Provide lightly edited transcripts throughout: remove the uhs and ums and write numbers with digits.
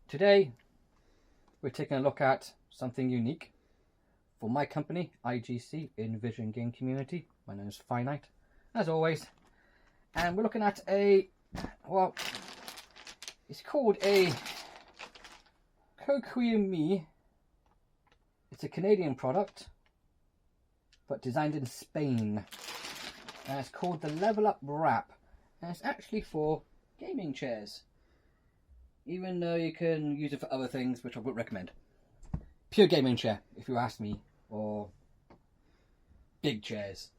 Today we're taking a look at something unique for my company, IGC, Envision Game Community. My name is Finite, as always, and we're looking at a, well, it's called a Coqui. It's a Canadian product, but designed in Spain, and it's called the Level Up Wrap, and it's actually for gaming chairs, even though you can use it for other things, which I wouldn't recommend. Pure gaming chair, if you ask me, or big chairs.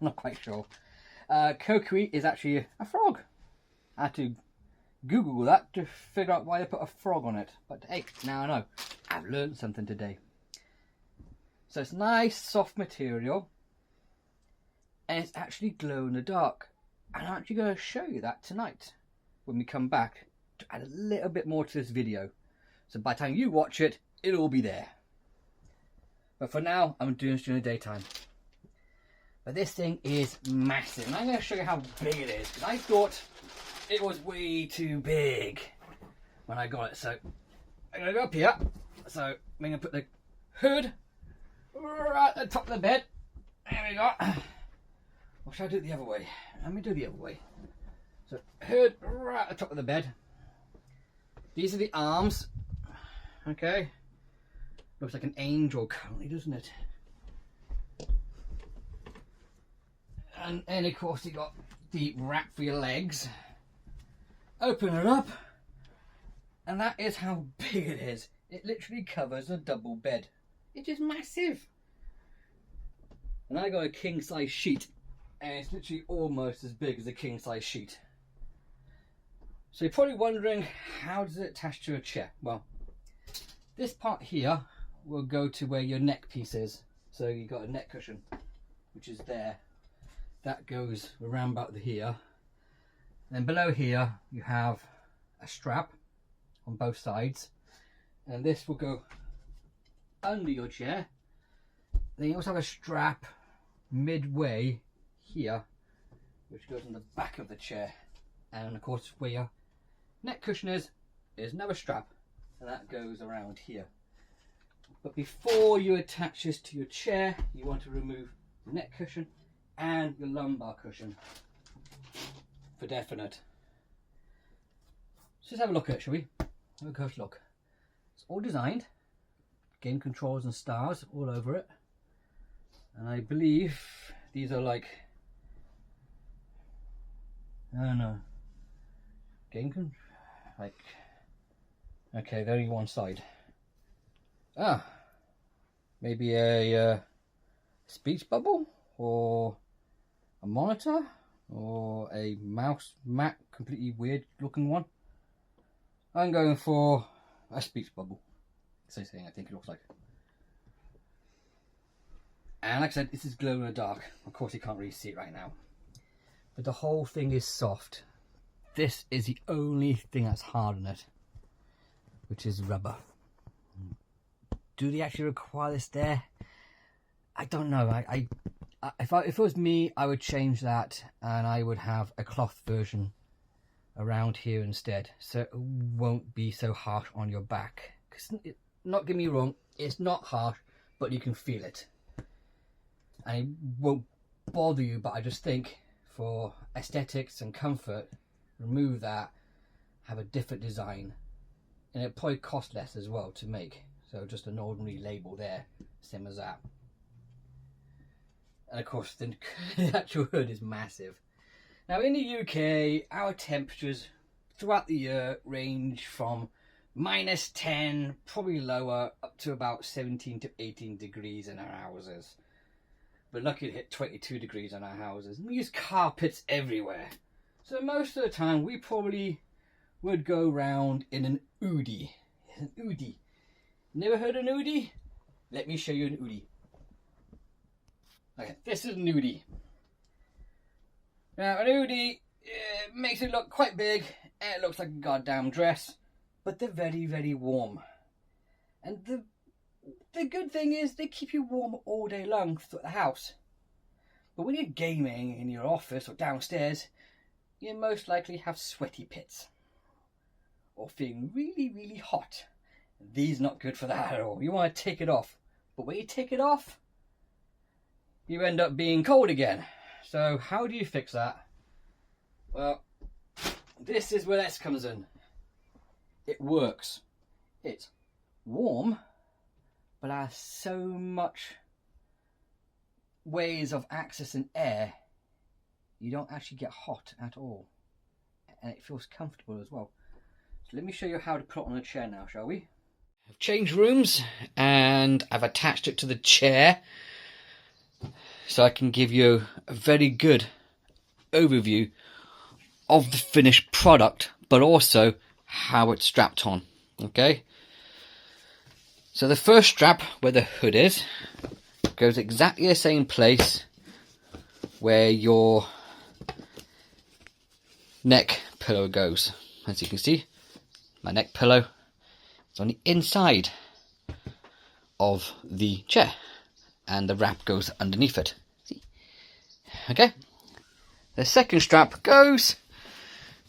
Not quite sure. Coqui is actually a frog. I had to Google that to figure out why they put a frog on it, but hey, now I know. I've learned something today. So it's nice, soft material, and it's actually glow in the dark. And I'm actually going to show you that tonight when we come back to add a little bit more to this video. So by the time you watch it, it'll all be there. But for now, I'm doing this during the daytime. But this thing is massive, and I'm going to show you how big it is, because I thought it was way too big when I got it. So I'm going to go up here. So I'm going to put the hood right at the top of the bed. There we go. Or should I do it the other way? Let me do it the other way. So hood right at the top of the bed. These are the arms. Okay. Looks like an angel currently, doesn't it? And of course you got the wrap for your legs. Open it up. And that is how big it is. It literally covers a double bed. It is massive. And I got a king size sheet, and it's literally almost as big as a king size sheet. So you're probably wondering, how does it attach to a chair? Well, this part here will go to where your neck piece is. So you've got a neck cushion, which is there. That goes around about here. Then below here you have a strap on both sides, and this will go under your chair. Then you also have a strap midway here, which goes on the back of the chair, and of course where your neck cushion is another strap, and that goes around here. But before you attach this to your chair, you want to remove the neck cushion and your lumbar cushion for definite. So let's have a look at it, shall we? Have a close look. It's all designed, game controls and stars all over it, and I believe these are like, I don't know, like, okay, they're only one side. Ah, maybe a speech bubble, or a monitor, or a mouse mat, completely weird looking one. I'm going for a speech bubble. Same thing, I think it looks like. And like I said, this is glow in the dark. Of course you can't really see it right now, but the whole thing is soft. This is the only thing that's hard on it, which is rubber. Do they actually require this there? I don't know. If it was me, I would change that, and I would have a cloth version around here instead, so it won't be so harsh on your back. Because, not get me wrong, it's not harsh, but you can feel it, and it won't bother you. But I just think for aesthetics and comfort, remove that, have a different design, and it probably cost less as well to make. So just an ordinary label there, same as that. And of course the actual hood is massive. Now in the UK, our temperatures throughout the year range from -10, probably lower, up to about 17 to 18 degrees in our houses. We're lucky to hit 22 degrees in our houses. And we use carpets everywhere. So most of the time we probably would go round in an Oodie. An Oodie. Never heard of an Oodie? Let me show you an Oodie. Okay, this is an Oodie. Now an Oodie makes it look quite big, and it looks like a goddamn dress, but they're very, very warm. And the good thing is they keep you warm all day long throughout the house. But when you're gaming in your office or downstairs, you most likely have sweaty pits. or feeling really, really hot, these are not good for that at all. You want to take it off, but when you take it off, you end up being cold again. So how do you fix that? Well, this is where this comes in. It works. It's warm, but has so much ways of accessing air, you don't actually get hot at all. And it feels comfortable as well. So let me show you how to put it on a chair now, shall we? I've changed rooms and I've attached it to the chair so I can give you a very good overview of the finished product, but also how it's strapped on. Okay, so the first strap where the hood is goes exactly the same place where your neck pillow goes. As you can see, my neck pillow is on the inside of the chair and the wrap goes underneath it. See? Okay, the second strap goes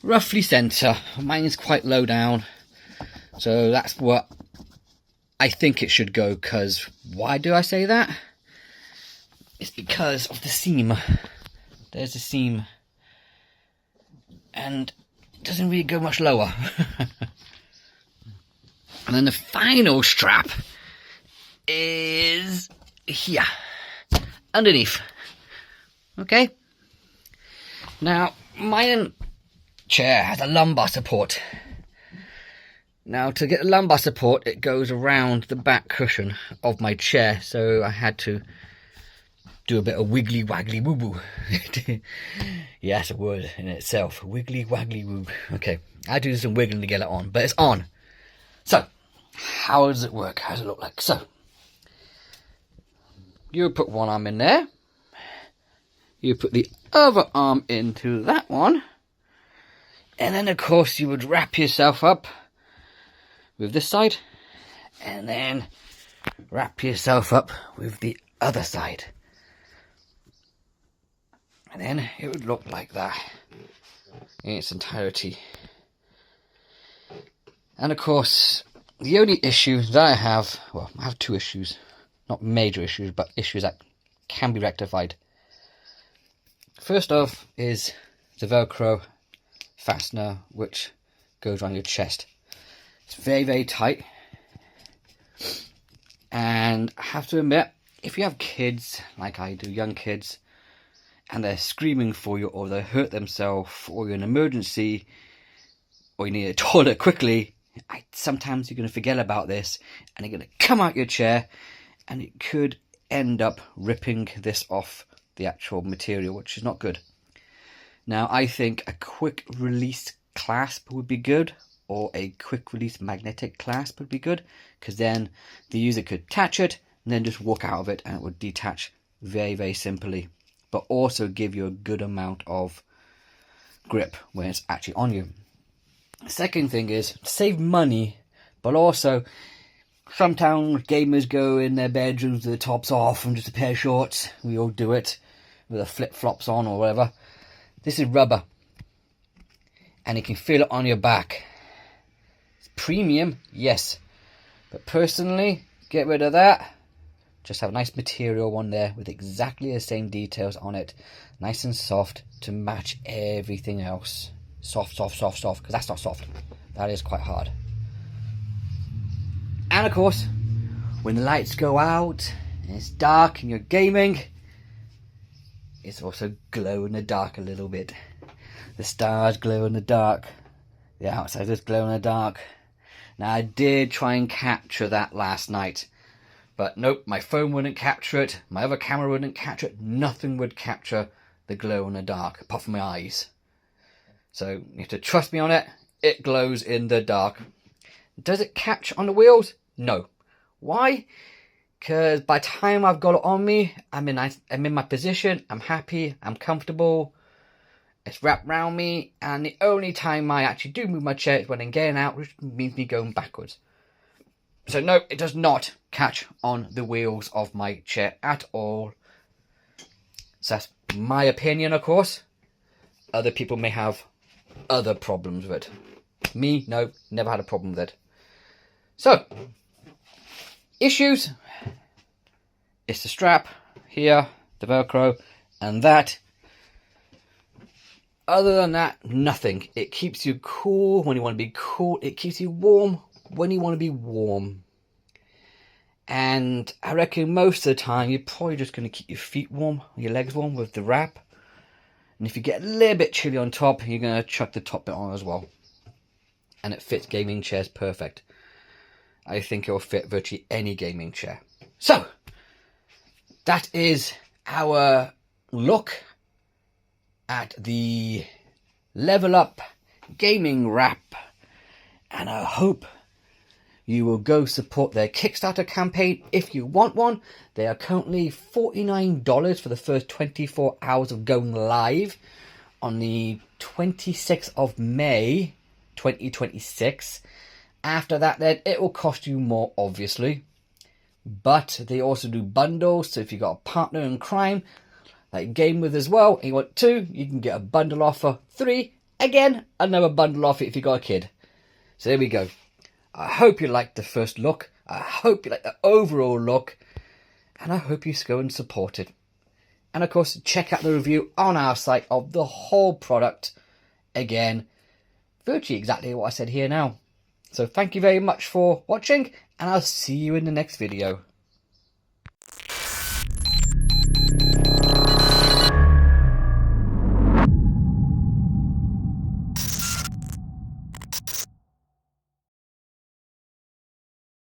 roughly center. Mine is quite low down, so that's what I think it should go. Because why do I say that? It's because of the seam. There's a seam and it doesn't really go much lower. And then the final strap is here, underneath. Okay, now my chair has a lumbar support. Now to get the lumbar support, it goes around the back cushion of my chair, so I had to do a bit of wiggly waggly woo woo. Yeah, that's a word in itself, wiggly waggly woo. Okay, I do some wiggling to get it on, but it's on. So how does it work? How does it look like? So you put one arm in there, you put the other arm into that one, and then of course you would wrap yourself up with this side and then wrap yourself up with the other side, and then it would look like that in its entirety. And of course the only issue that I have, well, I have two issues, not major issues, but issues that can be rectified. First off is the Velcro fastener which goes on your chest. It's very, very tight, and I have to admit, if you have kids like I do, young kids, and they're screaming for you, or they hurt themselves, or you're in an emergency, or you need a toilet quickly, sometimes you're going to forget about this and you're going to come out your chair and it could end up ripping this off the actual material, which is not good. Now I think a quick release clasp would be good, or a quick release magnetic clasp would be good, because then the user could attach it and then just walk out of it and it would detach very, very simply, but also give you a good amount of grip when it's actually on you. Second thing is save money, but also sometimes gamers go in their bedrooms with the tops off and just a pair of shorts. We all do it with the flip-flops on or whatever. This is rubber and you can feel it on your back. It's premium, yes, but personally, get rid of that. Just have a nice material one there with exactly the same details on it, nice and soft to match everything else. Soft, soft, soft, soft, because that's not soft. That is quite hard. And of course, when the lights go out and it's dark and you're gaming, it's also glow in the dark a little bit. The stars glow in the dark. The outsiders glow in the dark. Now I did try and capture that last night, but nope, my phone wouldn't capture it. My other camera wouldn't capture it. Nothing would capture the glow in the dark, apart from my eyes. So you have to trust me on it. It glows in the dark. Does it catch on the wheels? No. Why? Because by the time I've got it on me, I'm in my position. I'm happy. I'm comfortable. It's wrapped around me. And the only time I actually do move my chair is when I'm getting out, which means me going backwards. So no, it does not catch on the wheels of my chair at all. So that's my opinion, of course. Other people may have other problems with it. Me, no, never had a problem with it. So, issues. It's the strap here, the Velcro, and that. Other than that, nothing. It keeps you cool when you want to be cool. It keeps you warm when you want to be warm. And I reckon most of the time, you're probably just going to keep your feet warm, your legs warm with the wrap. And if you get a little bit chilly on top, you're going to chuck the top bit on as well. And it fits gaming chairs perfect. I think it will fit virtually any gaming chair. So, that is our look at the Level Up gaming wrap. And I hope you will go support their Kickstarter campaign if you want one. They are currently $49 for the first 24 hours of going live on the 26th of May 2026. After that, then it will cost you more, obviously. But they also do bundles, so if you've got a partner in crime that you game with as well, and you want 2, you can get a bundle offer. 3, again, another bundle offer if you've got a kid. So there we go. I hope you liked the first look. I hope you like the overall look. And I hope you go and support it. And of course, check out the review on our site of the whole product. Again, virtually exactly what I said here now. So thank you very much for watching, and I'll see you in the next video.